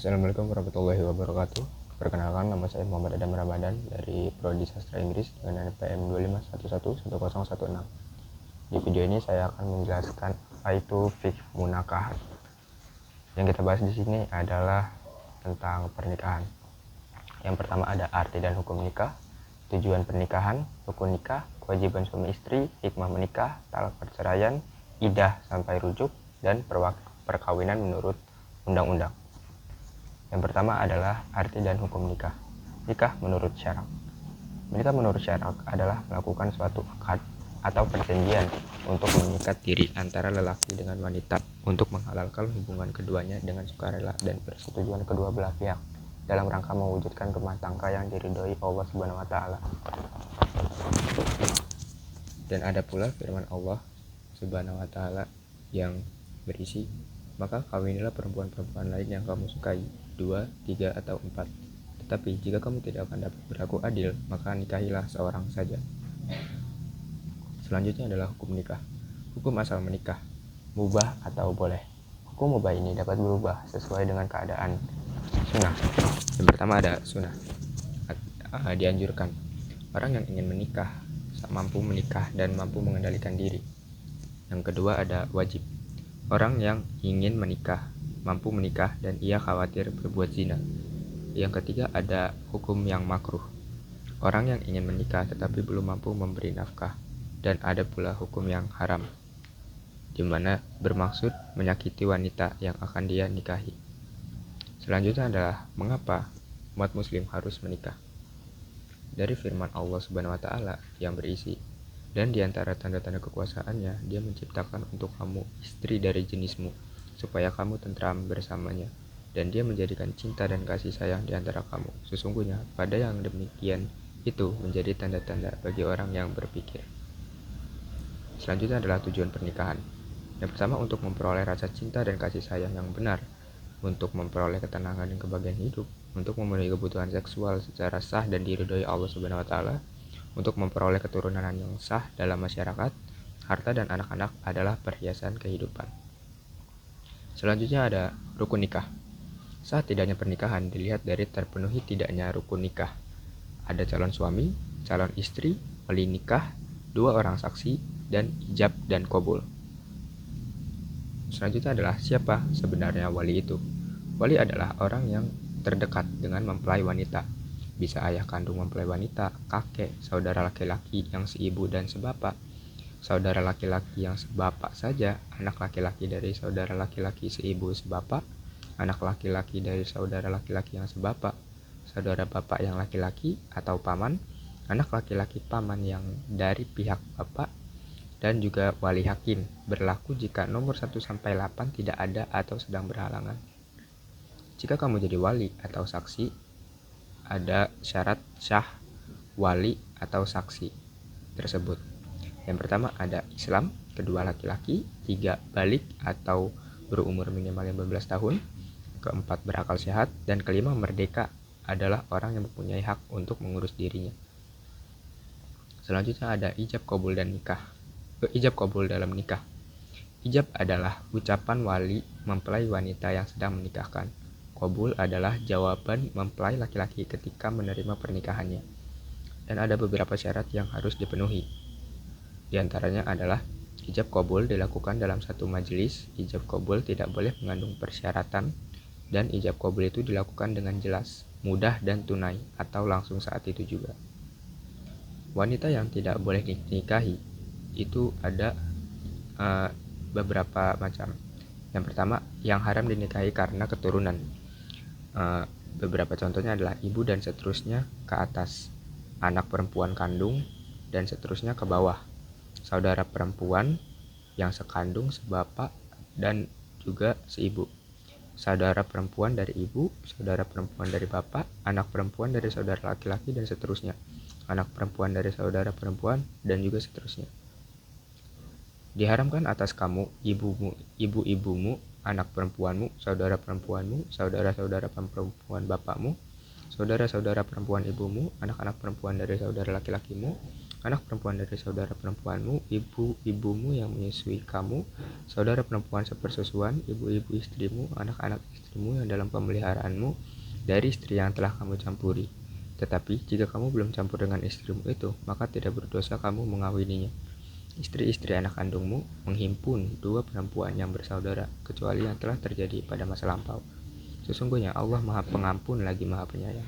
Assalamualaikum warahmatullahi wabarakatuh. Perkenalkan, nama saya Muhammad Adam Ramadan dari Prodi Sastra Inggris dengan NPM 25111016. Di video ini saya akan menjelaskan apa itu fiqh munakahat. Yang kita bahas di sini adalah tentang pernikahan. Yang pertama ada arti dan hukum nikah, tujuan pernikahan, rukun nikah, kewajiban suami istri, hikmah menikah, talak perceraian, iddah sampai rujuk, dan perkawinan menurut undang-undang. Yang pertama adalah arti dan hukum nikah. Nikah menurut syarak. Menikah menurut syarak adalah melakukan suatu akad atau perjanjian untuk mengikat diri antara lelaki dengan wanita untuk menghalalkan hubungan keduanya dengan sukarela dan persetujuan kedua belah pihak dalam rangka mewujudkan rumah tangga yang diridhoi Allah Subhanahu wa taala. Dan ada pula firman Allah Subhanahu wa taala yang berisi, maka kawinilah perempuan-perempuan lain yang kamu sukai, 2, 3, atau 4. Tetapi jika kamu tidak akan dapat berlaku adil, maka nikahilah seorang saja. Selanjutnya adalah hukum nikah. Hukum asal menikah, mubah atau boleh. Hukum mubah ini dapat berubah sesuai dengan keadaan. Sunnah. Yang pertama ada sunnah. Dianjurkan. Orang yang ingin menikah mampu menikah dan mampu mengendalikan diri. Yang kedua ada wajib. Orang yang ingin menikah mampu menikah dan ia khawatir berbuat zina. Yang ketiga ada hukum yang makruh. Orang yang ingin menikah tetapi belum mampu memberi nafkah. Dan ada pula hukum yang haram, di mana bermaksud menyakiti wanita yang akan dia nikahi. Selanjutnya adalah mengapa umat muslim harus menikah. Dari firman Allah Subhanahu wa taala yang berisi, dan di antara tanda-tanda kekuasaannya, dia menciptakan untuk kamu istri dari jenismu, supaya kamu tentram bersamanya, dan dia menjadikan cinta dan kasih sayang di antara kamu. Sesungguhnya pada yang demikian itu menjadi tanda-tanda bagi orang yang berpikir. Selanjutnya adalah tujuan pernikahan. Yang pertama, untuk memperoleh rasa cinta dan kasih sayang yang benar, untuk memperoleh ketenangan dan kebahagiaan hidup, untuk memenuhi kebutuhan seksual secara sah dan diridhoi Allah Subhanahu wa taala, untuk memperoleh keturunan yang sah dalam masyarakat. Harta dan anak-anak adalah perhiasan kehidupan. Selanjutnya ada rukun nikah. Sah tidaknya pernikahan dilihat dari terpenuhi tidaknya rukun nikah. Ada calon suami, calon istri, wali nikah, 2 orang saksi, dan ijab dan qabul. Selanjutnya adalah siapa sebenarnya wali itu. Wali adalah orang yang terdekat dengan mempelai wanita. Bisa ayah kandung mempelai wanita, kakek, saudara laki-laki yang seibu dan sebapak, saudara laki-laki yang sebapak saja, anak laki-laki dari saudara laki-laki seibu sebapak, anak laki-laki dari saudara laki-laki yang sebapak, saudara bapak yang laki-laki atau paman, anak laki-laki paman yang dari pihak bapak, dan juga wali hakim. Berlaku jika nomor 1-8 tidak ada atau sedang berhalangan. Jika kamu jadi wali atau saksi, ada syarat syah wali atau saksi tersebut. Yang pertama ada Islam, kedua laki-laki, 3 balik atau berumur minimal 15 tahun, keempat berakal sehat, dan kelima merdeka adalah orang yang mempunyai hak untuk mengurus dirinya. Selanjutnya ada ijab qabul dan nikah. Ijab qabul dalam nikah. Ijab adalah ucapan wali mempelai wanita yang sedang menikahkan. Qabul adalah jawaban mempelai laki-laki ketika menerima pernikahannya. Dan ada beberapa syarat yang harus dipenuhi. Di antaranya adalah ijab qabul dilakukan dalam satu majelis, ijab qabul tidak boleh mengandung persyaratan, dan ijab qabul itu dilakukan dengan jelas, mudah dan tunai, atau langsung saat itu juga. Wanita yang tidak boleh dinikahi itu ada beberapa macam. Yang pertama, yang haram dinikahi karena keturunan. Beberapa contohnya adalah ibu dan seterusnya ke atas, anak perempuan kandung dan seterusnya ke bawah, saudara perempuan yang sekandung, sebapak, dan juga seibu, saudara perempuan dari ibu, saudara perempuan dari bapak, anak perempuan dari saudara laki-laki, dan seterusnya, anak perempuan dari saudara perempuan, dan juga seterusnya. Diharamkan atas kamu, ibumu, ibu-ibumu, anak perempuanmu, saudara perempuanmu, saudara-saudara perempuan bapakmu, saudara-saudara perempuan ibumu, anak-anak perempuan dari saudara laki-lakimu, anak perempuan dari saudara perempuanmu, ibu-ibumu yang menyusui kamu, saudara perempuan sepersusuan, ibu-ibu istrimu, anak-anak istrimu yang dalam pemeliharaanmu, dari istri yang telah kamu campuri. Tetapi jika kamu belum campur dengan istrimu itu, maka tidak berdosa kamu mengawininya. Istri-istri anak kandungmu menghimpun dua perempuan yang bersaudara, kecuali yang telah terjadi pada masa lampau. Sesungguhnya Allah Maha Pengampun lagi Maha Penyayang.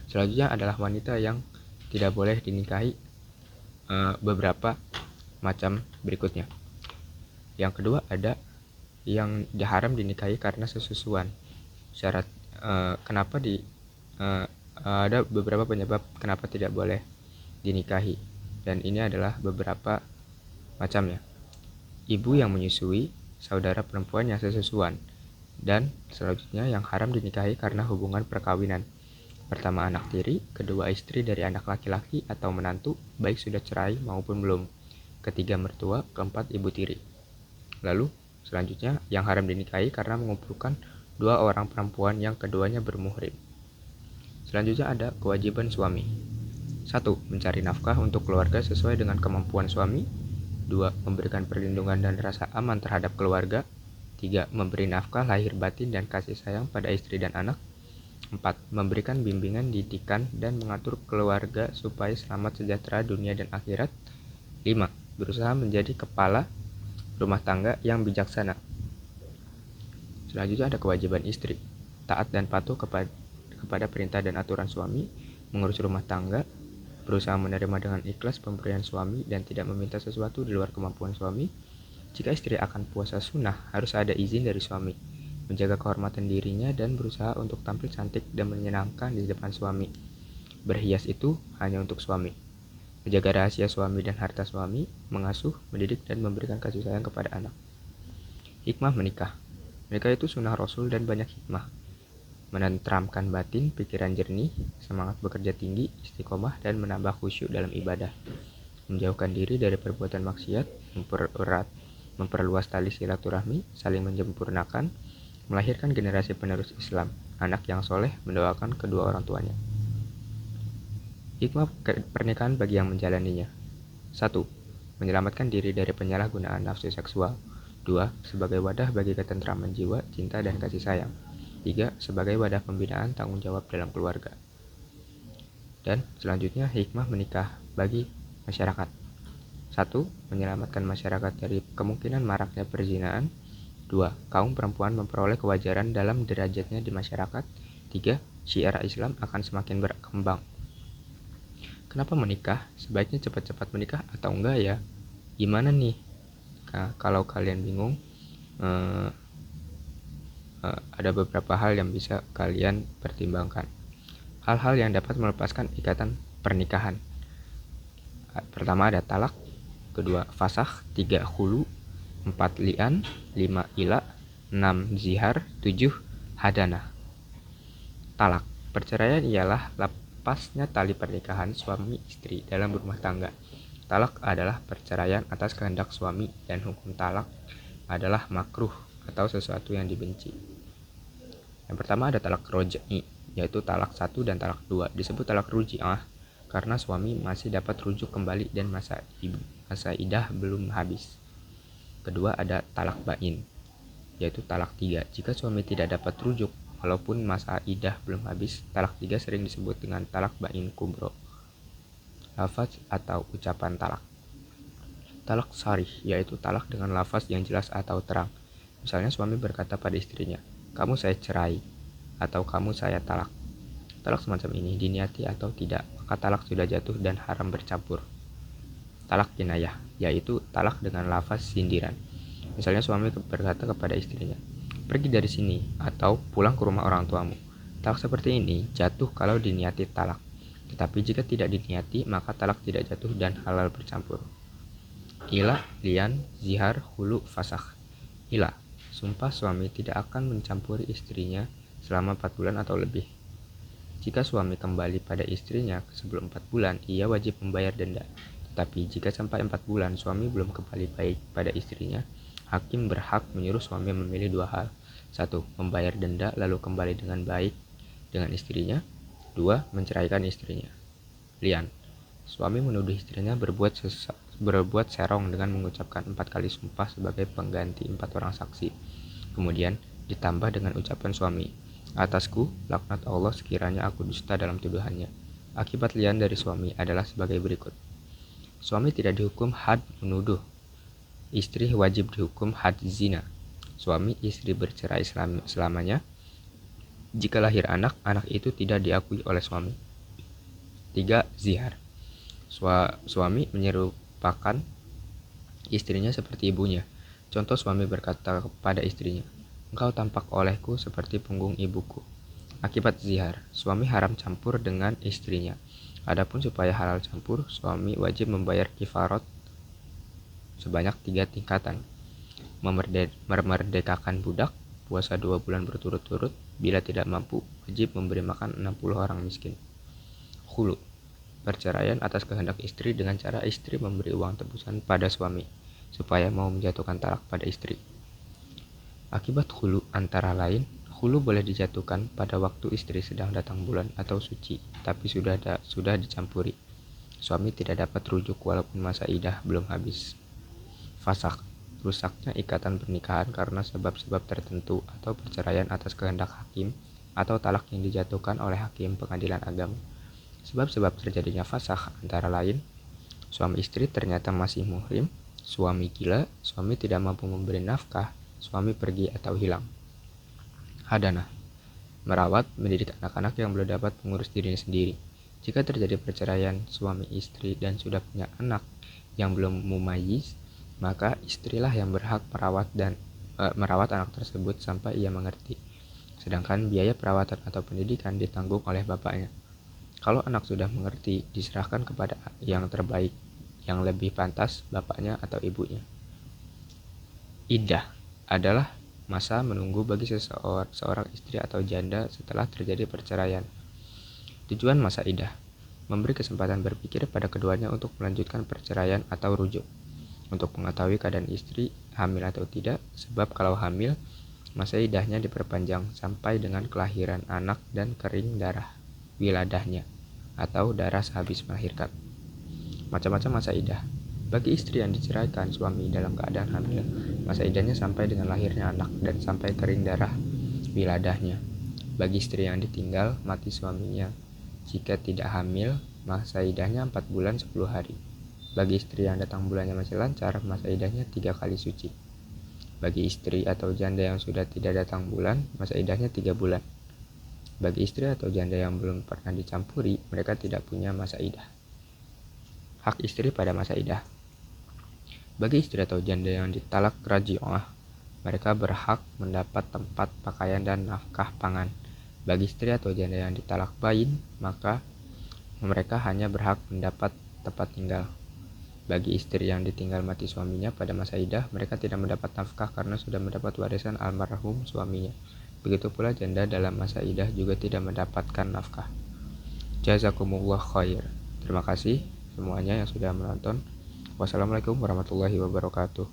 Selanjutnya adalah wanita yang tidak boleh dinikahi, beberapa macam berikutnya. Yang kedua ada yang haram dinikahi karena sesusuan. Syarat kenapa ada beberapa penyebab kenapa tidak boleh dinikahi, dan ini adalah beberapa macamnya. Ibu yang menyusui, saudara perempuan yang sesusuan, dan selanjutnya yang haram dinikahi karena hubungan perkawinan. Pertama anak tiri, kedua istri dari anak laki-laki atau menantu, baik sudah cerai maupun belum. Ketiga mertua, keempat ibu tiri. Lalu selanjutnya yang haram dinikahi karena mengumpulkan dua orang perempuan yang keduanya bermuhrim. Selanjutnya ada kewajiban suami. 1. Mencari nafkah untuk keluarga sesuai dengan kemampuan suami. 2. Memberikan perlindungan dan rasa aman terhadap keluarga. 3. Memberi nafkah lahir batin dan kasih sayang pada istri dan anak. 4. Memberikan bimbingan, didikan, dan mengatur keluarga supaya selamat sejahtera dunia dan akhirat. 5. Berusaha menjadi kepala rumah tangga yang bijaksana. Selanjutnya ada kewajiban istri. Taat dan patuh kepada perintah dan aturan suami, mengurus rumah tangga, berusaha menerima dengan ikhlas pemberian suami dan tidak meminta sesuatu di luar kemampuan suami. Jika istri akan puasa sunnah, harus ada izin dari suami. Menjaga kehormatan dirinya dan berusaha untuk tampil cantik dan menyenangkan di depan suami. Berhias itu hanya untuk suami. Menjaga rahasia suami dan harta suami, mengasuh, mendidik, dan memberikan kasih sayang kepada anak. Hikmah menikah. Menikah itu sunnah Rasul dan banyak hikmah. Menenteramkan batin, pikiran jernih, semangat bekerja tinggi, istiqomah, dan menambah khusyuk dalam ibadah. Menjauhkan diri dari perbuatan maksiat, memperluas tali silaturahmi, saling menyempurnakan, melahirkan generasi penerus Islam, anak yang soleh, mendoakan kedua orang tuanya. Hikmah pernikahan bagi yang menjalaninya. 1. Menyelamatkan diri dari penyalahgunaan nafsu seksual. 2. Sebagai wadah bagi ketentraman jiwa, cinta, dan kasih sayang. 3. Sebagai wadah pembinaan tanggung jawab dalam keluarga. Dan selanjutnya hikmah menikah bagi masyarakat. 1. Menyelamatkan masyarakat dari kemungkinan maraknya perzinaan. 2. Kaum perempuan memperoleh kewajaran dalam derajatnya di masyarakat. 3. Syiar Islam akan semakin berkembang. Kenapa menikah? Sebaiknya cepat-cepat menikah atau enggak ya? Gimana nih? Nah, kalau kalian bingung, ada beberapa hal yang bisa kalian pertimbangkan. Hal-hal yang dapat melepaskan ikatan pernikahan. Pertama ada talak, kedua fasakh, 3 khulu, 4 li'an, 5 ila, 6 zihar, 7 hadanah. Talak. Perceraian ialah lepasnya tali pernikahan suami istri dalam berumah tangga. Talak adalah perceraian atas kehendak suami, dan hukum talak adalah makruh atau sesuatu yang dibenci. Yang pertama ada talak roj'i, yaitu talak 1 dan talak 2. Disebut talak ruji'ah karena suami masih dapat rujuk kembali dan masa idah belum habis. Kedua ada talak bain, yaitu talak 3. Jika suami tidak dapat rujuk walaupun masa idah belum habis, talak 3 sering disebut dengan talak bain kubro. Lafaz atau ucapan talak. Talak sarih, yaitu talak dengan lafaz yang jelas atau terang. Misalnya suami berkata pada istrinya, "Kamu saya cerai," atau "Kamu saya talak." Talak semacam ini diniati atau tidak, maka talak sudah jatuh dan haram bercampur. Talak kinayah, yaitu talak dengan lafaz sindiran. Misalnya suami berkata kepada istrinya, "Pergi dari sini," atau "Pulang ke rumah orang tuamu." Talak seperti ini jatuh kalau diniati talak. Tetapi jika tidak diniati, maka talak tidak jatuh dan halal bercampur. Ila, lian, zihar, hulu, fasakh. Ila, sumpah suami tidak akan mencampuri istrinya selama 4 bulan atau lebih. Jika suami kembali pada istrinya sebelum 4 bulan, ia wajib membayar denda. Tetapi jika sampai 4 bulan suami belum kembali baik pada istrinya, hakim berhak menyuruh suami memilih 2 hal. 1. Membayar denda lalu kembali dengan baik dengan istrinya. 2. Menceraikan istrinya. Lian. Suami menuduh istrinya berbuat serong dengan mengucapkan 4 kali sumpah sebagai pengganti 4 orang saksi. Kemudian ditambah dengan ucapan suami, "Atasku laknat Allah sekiranya aku dusta dalam tuduhannya." Akibat lian dari suami adalah sebagai berikut. Suami tidak dihukum had menuduh. Istri wajib dihukum had zina. Suami istri bercerai selamanya. Jika lahir anak, anak itu tidak diakui oleh suami. 3. Zihar. Suami menyerupakan istrinya seperti ibunya. Contoh, suami berkata kepada istrinya, "Engkau tampak olehku seperti punggung ibuku." Akibat zihar, suami haram campur dengan istrinya. Adapun supaya halal campur, suami wajib membayar kifarot sebanyak 3 tingkatan. Memerdekakan budak, puasa 2 bulan berturut-turut, bila tidak mampu, wajib memberi makan 60 orang miskin. Khulu. Perceraian atas kehendak istri dengan cara istri memberi uang tebusan pada suami, supaya mau menjatuhkan talak pada istri. Akibat khulu antara lain, khulu boleh dijatuhkan pada waktu istri sedang datang bulan atau suci, tapi sudah dicampuri. Suami tidak dapat rujuk walaupun masa idah belum habis. Fasakh. Rusaknya ikatan pernikahan karena sebab-sebab tertentu atau perceraian atas kehendak hakim atau talak yang dijatuhkan oleh hakim pengadilan agama. Sebab-sebab terjadinya fasakh antara lain, suami istri ternyata masih muhrim, suami gila, suami tidak mampu memberi nafkah, suami pergi atau hilang. Hadanah. Merawat, mendidik anak-anak yang belum dapat mengurus dirinya sendiri. Jika terjadi perceraian suami istri dan sudah punya anak yang belum mumayyiz, maka istrilah yang berhak merawat anak tersebut sampai ia mengerti. Sedangkan biaya perawatan atau pendidikan ditanggung oleh bapaknya. Kalau anak sudah mengerti, diserahkan kepada yang terbaik, yang lebih pantas, bapaknya atau ibunya. Iddah adalah masa menunggu bagi seorang istri atau janda setelah terjadi perceraian. Tujuan masa iddah, memberi kesempatan berpikir pada keduanya untuk melanjutkan perceraian atau rujuk, untuk mengetahui keadaan istri hamil atau tidak, sebab kalau hamil, masa iddahnya diperpanjang sampai dengan kelahiran anak dan kering darah wiladahnya atau darah sehabis melahirkan. Macam-macam masa iddah. Bagi istri yang diceraikan suami dalam keadaan hamil, masa iddahnya sampai dengan lahirnya anak dan sampai kering darah wiladahnya. Bagi istri yang ditinggal mati suaminya, jika tidak hamil, masa iddahnya 4 bulan 10 hari. Bagi istri yang datang bulannya masih lancar, masa iddahnya 3 kali suci. Bagi istri atau janda yang sudah tidak datang bulan, masa iddahnya 3 bulan. Bagi istri atau janda yang belum pernah dicampuri, mereka tidak punya masa idah. Hak istri pada masa idah. Bagi istri atau janda yang ditalak raji'ah, mereka berhak mendapat tempat, pakaian, dan nafkah pangan. Bagi istri atau janda yang ditalak bain, maka mereka hanya berhak mendapat tempat tinggal. Bagi istri yang ditinggal mati suaminya pada masa idah, mereka tidak mendapat nafkah karena sudah mendapat warisan almarhum suaminya. Begitu pula janda dalam masa idah juga tidak mendapatkan nafkah. Jazakumullah khair. Terima kasih semuanya yang sudah menonton. Wassalamualaikum warahmatullahi wabarakatuh.